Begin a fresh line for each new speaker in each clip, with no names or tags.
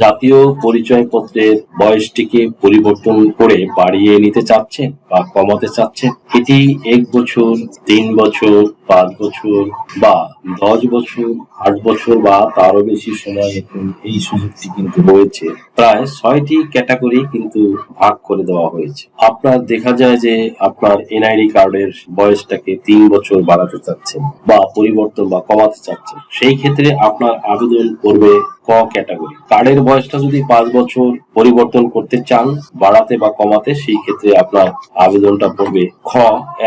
জাতীয় পরিচয়পত্রের বয়সটিকে পরিবর্তন করে বাড়িয়ে নিতে চাচ্ছেন বা কমাতে চাচ্ছেন, এটি 1 বছর, 3 বছর, 5 বছর বা 10 বছর, 8 বছর বা তারও বেশি সময় এখন এই সুযোগটি কিন্তু রয়েছে। প্রায় 6টি ক্যাটাগরি কিন্তু ভাগ করে দেওয়া হয়েছে। আপনার দেখা যায় যে আপনার এনআইডি কার্ডের বয়সটাকে 3 বছর বাড়াতে চাচ্ছেন বা পরিবর্তন বা কমাতে চাচ্ছেন, সেই ক্ষেত্রে আপনার আবেদন করবে ক ক্যাটাগরি। কার্ডের বয়সটা যদি 5 বছর পরিবর্তন করতে চান, বাড়াতে বা কমাতে, সেই ক্ষেত্রে আপনার আবেদনটা পড়বে খ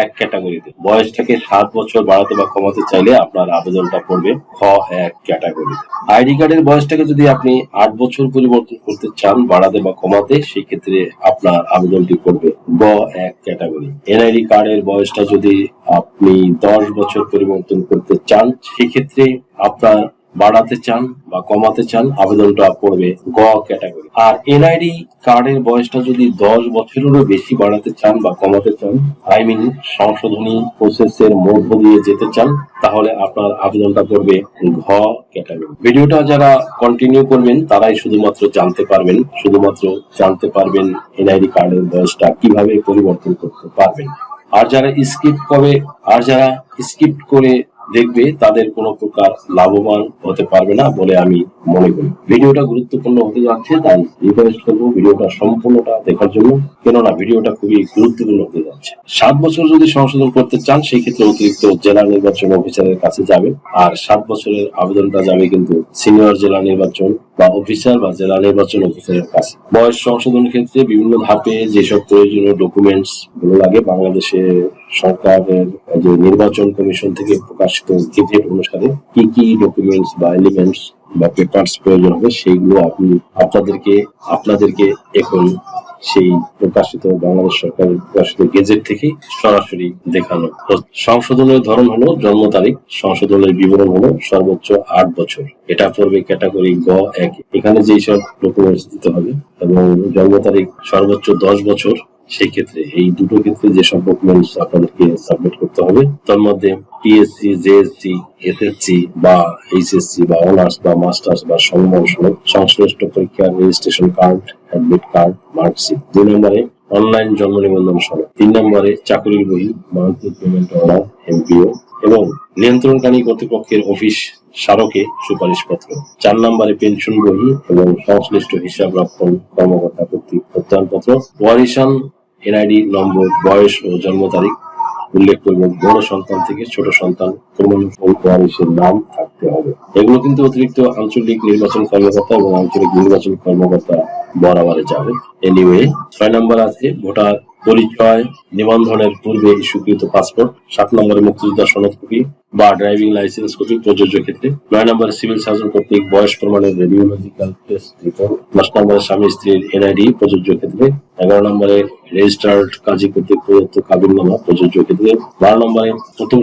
1 ক্যাটাগরিতে। বয়সটাকে 7 বছর বাড়াতে বা কমাতে চাইলে আপনার আবেদনটা পড়বে খ 1 ক্যাটাগরিতে। আইডি কার্ডের বয়সটাকে যদি আপনি 8 বছর পরিবর্তন করতে চান, বাড়াতে বা কমাতে, সেই ক্ষেত্রে আপনার আবেদনটি করবে গ 1 ক্যাটাগরি। এনআইডি কার্ডের বয়সটা যদি আপনি 10 বছর পরিবর্তন করতে চান, সেক্ষেত্রে আপনার বাড়াতে চান বা কমাতে চান, আবেদনটা পড়বে গ ক্যাটাগরি। আর এনআইডি কার্ডের বয়সটা যদি 10 বছরেরও বেশি বাড়াতে চান বা কমাতে চান, সংশোধনী প্রসেসের মধ্য দিয়ে যেতে চান, তাহলে আপনার আবেদনটা পড়বে ঘ ক্যাটাগরি। ভিডিওটা যারা কন্টিনিউ করবেন তারাই শুধুমাত্র জানতে পারবেন এনআইডি কার্ডের বয়সটা কিভাবে পরিবর্তন করতে পারবেন। আর যারা স্কিপ করে দেখবে তাদের কোনো প্রকার লাভবান হতে পারবে না বলে আমি মনে করি। ভিডিওটা গুরুত্বপূর্ণ হতে যাচ্ছে, তাই রিকোয়েস্ট করবো ভিডিওটা সম্পূর্ণটা দেখার জন্য, কেননা ভিডিওটা খুবই গুরুত্বপূর্ণ হতে যাচ্ছে। 7 বছর যদি সংশোধন করতে চান, সেই ক্ষেত্রে অতিরিক্ত জেলা নির্বাচন অফিসারের কাছে যাবে। আর 7 বছরের আবেদনটা যাবে কিন্তু সিনিয়র জেলা নির্বাচন বা অফিসার বা জেলা নির্বাচন অফিসারের কাছে। বয়স সংশোধনের ক্ষেত্রে বিভিন্ন ধাপে যেসব প্রয়োজনীয় ডকুমেন্টস গুলো লাগে, বাংলাদেশে সরকারের যে নির্বাচন কমিশন থেকে প্রকাশিত গেজেট অনুসারে কি কি ডকুমেন্টস বা এলিমেন্টস বা পেপারস প্রয়োজন হবে, সেইগুলো আপনাদেরকে এখন সেই প্রকাশিত বাংলাদেশ সরকারের প্রকাশিত গেজেট থেকে সরাসরি দেখানো। সংশোধনের ধরন হলো জন্ম তারিখ, সংশোধনের বিবরণ হলো সর্বোচ্চ 8 বছর। এটা পড়বে ক্যাটাগরি গ 1। এখানে যেই সব ডকুমেন্টস দিতে হবে এবং জন্ম তারিখ সর্বোচ্চ 10 বছর, সেই ক্ষেত্রে এই দুটো ক্ষেত্রে যেসব ডকুমেন্টস আপনাদেরকে সাবমিট করতে হবে, তার মধ্যে পিএসসি, জেএসসি, এসএসসি বা এইচএসসি বা অনার্স বা মাস্টার্স বা সমমান সনদ, সংশ্লিষ্ট পরীক্ষার registration card, admit card, marksheet. 2 নম্বরে অনলাইন জন্ম নিবন্ধন সনদ। 3 নম্বরে চাকরির বই, মান্থলি পেমেন্ট অর্ডার, এমপিও এবং নিয়ন্ত্রণকারী কর্তৃপক্ষের অফিস স্মারকে সুপারিশপত্র। 4 নম্বরে পেনশন বই এবং সংশ্লিষ্ট হিসাব রক্ষণ কর্মকর্তা কর্তৃক প্রত্যয়নপত্র। ওয়ারিশান এনআইডি নম্বর, বয়স ও জন্ম তারিখ উল্লেখ করবেন। বড় সন্তান থেকে ছোট সন্তান প্রমাণফল ওয়ারিশের নাম থাকতে হবে। এগুলো কিন্তু অতিরিক্ত আঞ্চলিক নির্বাচন কর্মকর্তা এবং আঞ্চলিক নির্বাচন কর্মকর্তা বরাবরে যাবে। এনিওয়ে, 6 নম্বর আছে ভোটার পরিচয় নিবন্ধনের পূর্বে স্বীকৃত পাসপোর্ট। 7 নম্বরে মুক্তিযোদ্ধা সনদ কপি বা ড্রাইভিং লাইসেন্স কপি প্রযোজ্য ক্ষেত্রে। 9 নম্বরে সিভিল সার্জন কর্তৃক বয়স প্রমাণের রেডিওলজিক্যাল টেস্ট রিপোর্ট। 10 নম্বরে স্বামী স্ত্রীর এনআইডি প্রযোজ্য ক্ষেত্রে। 11 নম্বরে রেজিস্টার্ড কাজী কর্তৃক প্রদত্ত কাবিননামা প্রযোজ্য ক্ষেত্রে। 12 নম্বরে প্রথম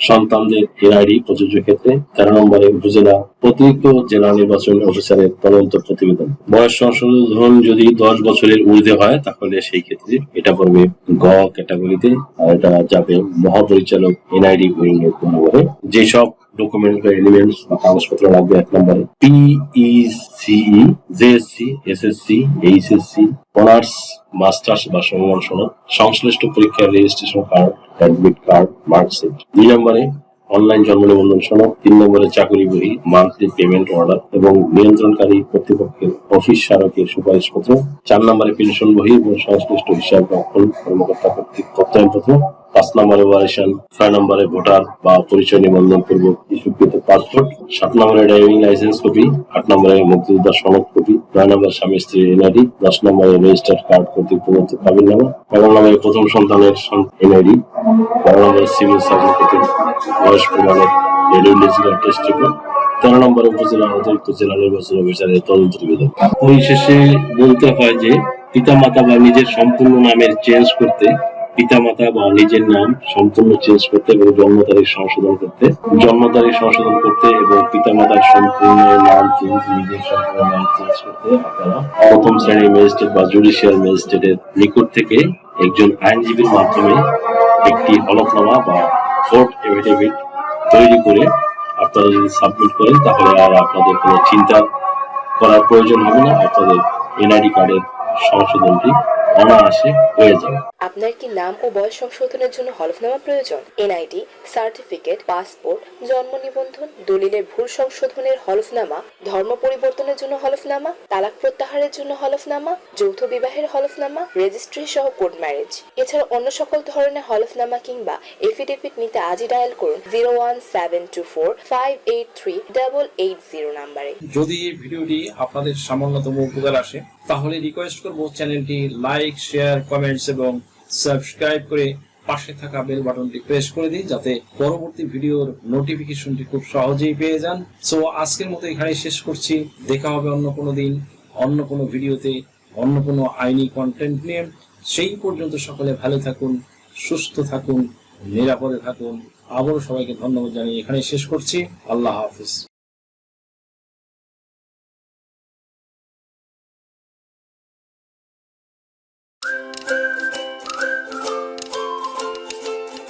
সন্তানদের এনআইডি প্রযোজ্য ক্ষেত্রে। 13 নম্বরে উপজেলা অতিরিক্ত জেলা নির্বাচন অফিসারের তদন্ত প্রতিবেদন। বয়স সংশোধন যদি 10 বছরের ঊর্ধ্বে হয়, তাহলে সেই ক্ষেত্রে এটা পড়বে গ ক্যাটাগরিতে। আর এটা যাবে মহাপরিচালক এনআইডি উইং এর বরাবরে। যেসব ডকুমেন্ট বা এলিমেন্টস বা কাগজপত্র লাগবে: 1 নম্বরে PECE, JSC, SSC, HSC, honours, masters বা সমমান সনদ, সংশ্লিষ্ট পরীক্ষার registration card, admit card, marksheet. 2 নম্বরে অনলাইন জন্ম নিবন্ধন সনদ। 3 নম্বরে চাকরি বই, মান্থলি পেমেন্ট অর্ডার এবং নিয়ন্ত্রণকারী কর্তৃপক্ষের অফিস স্মারকের সুপারিশপত্র। 4 নম্বরে পেনশন বই এবং সংশ্লিষ্ট হিসাব রক্ষণ কর্মকর্তা কর্তৃক প্রত্যয়নপত্র। 5 নম্বরে ওয়ারিশান। 6 নম্বরে ভোটার বা পরিচয় নিবন্ধন পূর্বক স্বীকৃত পাসপোর্ট। 7 নম্বরে ড্রাইভিং লাইসেন্স কপি। 8 নম্বরে মুক্তিযোদ্ধা সনদ কপি। 9 নম্বরে স্বামী স্ত্রীর এনআইডি। 10 নম্বরে রেজিস্টার্ড কার্ড কর্তৃক প্রদত্ত কাবিননামা। 11 নম্বরে প্রথম সন্তানের এনআইডি। 12 নম্বরে সিভিল সার্জন কর্তৃক বয়স প্রমাণের রেডিওলজিক্যাল টেস্ট রিপোর্ট। 13 নম্বরে উপজেলা অতিরিক্ত জেলা নির্বাচন অফিসারের তদন্ত প্রতিবেদন। পরিশেষে বলতে হয় যে পিতামাতা বা নিজের সম্পূর্ণ নামের চেঞ্জ করতে, পিতামাতা বা নিজের নাম সম্পূর্ণ চেঞ্জ করতে এবং জন্ম তারিখ সংশোধন করতে এবং পিতামাতার সম্পূর্ণ নাম চেঞ্জ, নিজের সম্পূর্ণ নাম চেঞ্জ করতে আপনারা প্রথম শ্রেণীর ম্যাজিস্ট্রেট বা জুডিশিয়াল ম্যাজিস্ট্রেটের নিকট থেকে একজন আইনজীবীর মাধ্যমে একটি হলফনামা বা কোর্ট এফিডেভিট তৈরি করে আপনারা যদি সাবমিট করেন, তাহলে আর আপনাদের কোনো চিন্তার করার প্রয়োজন হবে না, আপনাদের এনআইডি কার্ডের সংশোধনটি অনায়াসে হয়ে যাবে।
আপনার কি নাম ও বয়স সংশোধনের জন্য হলফনামা প্রয়োজন? এনআইডি, সার্টিফিকেট, পাসপোর্ট, জন্ম নিবন্ধন, দলিলের ভুল সংশোধনের হলফনামা, ধর্ম পরিবর্তনের জন্য হলফনামা, তালাক প্রত্যাহারের জন্য হলফনামা, যৌথ বিবাহের হলফনামা, রেজিস্ট্রি সহ কোর্ট ম্যারেজ। এছাড়া অন্য সকল ধরনের হলফনামা কিংবা এফিডেভিট নিতে আজই ডায়াল করুন 01724583880 নাম্বারে।
যদি এই ভিডিওটি আপনাদের সামান্যতম উপকার আসে তাহলে রিকোয়েস্ট করব চ্যানেলটি লাইক, শেয়ার, কমেন্টস এবং সাবস্ক্রাইব করে পাশে থাকা বেল বাটনটি প্রেস করে দিন, যাতে পরবর্তী ভিডিওর নোটিফিকেশনটি খুব সহজেই পেয়ে যান। সো আজকের মতো এখানেই শেষ করছি। দেখা হবে অন্য কোনো দিন, অন্য কোনো ভিডিওতে, অন্য কোনো আইনি কন্টেন্ট নিয়ে। সেই পর্যন্ত সকলে ভালো থাকুন, সুস্থ থাকুন, নিরাপদে থাকুন। আবারও সবাইকে ধন্যবাদ জানিয়ে এখানেই শেষ করছি। আল্লাহ হাফিজ।